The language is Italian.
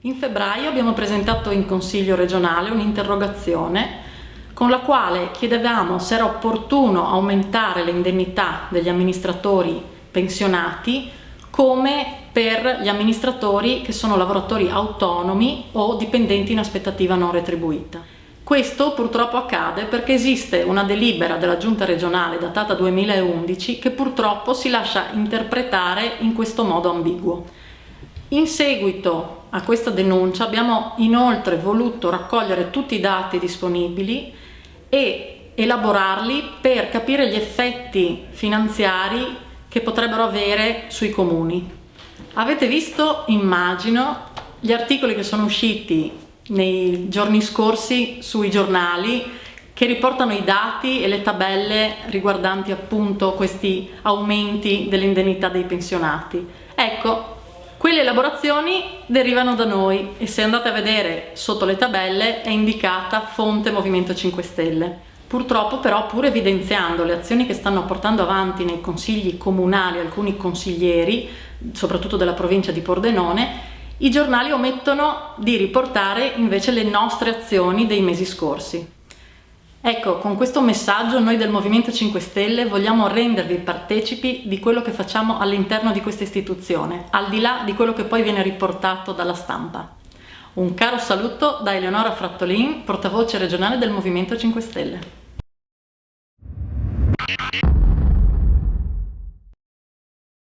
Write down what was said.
In febbraio abbiamo presentato in Consiglio regionale un'interrogazione con la quale chiedevamo se era opportuno aumentare le indennità degli amministratori pensionati come per gli amministratori che sono lavoratori autonomi o dipendenti in aspettativa non retribuita. Questo purtroppo accade perché esiste una delibera della Giunta regionale datata 2011 che purtroppo si lascia interpretare in questo modo ambiguo. In seguito a questa denuncia abbiamo inoltre voluto raccogliere tutti i dati disponibili e elaborarli per capire gli effetti finanziari che potrebbero avere sui comuni. Avete visto, immagino, gli articoli che sono usciti nei giorni scorsi sui giornali che riportano i dati e le tabelle riguardanti appunto questi aumenti dell'indennità dei pensionati. Ecco, quelle elaborazioni derivano da noi e se andate a vedere sotto le tabelle è indicata fonte Movimento 5 Stelle. Purtroppo però, pur evidenziando le azioni che stanno portando avanti nei consigli comunali alcuni consiglieri, soprattutto della provincia di Pordenone, i giornali omettono di riportare invece le nostre azioni dei mesi scorsi. Ecco, con questo messaggio noi del Movimento 5 Stelle vogliamo rendervi partecipi di quello che facciamo all'interno di questa istituzione, al di là di quello che poi viene riportato dalla stampa. Un caro saluto da Eleonora Frattolin, portavoce regionale del Movimento 5 Stelle.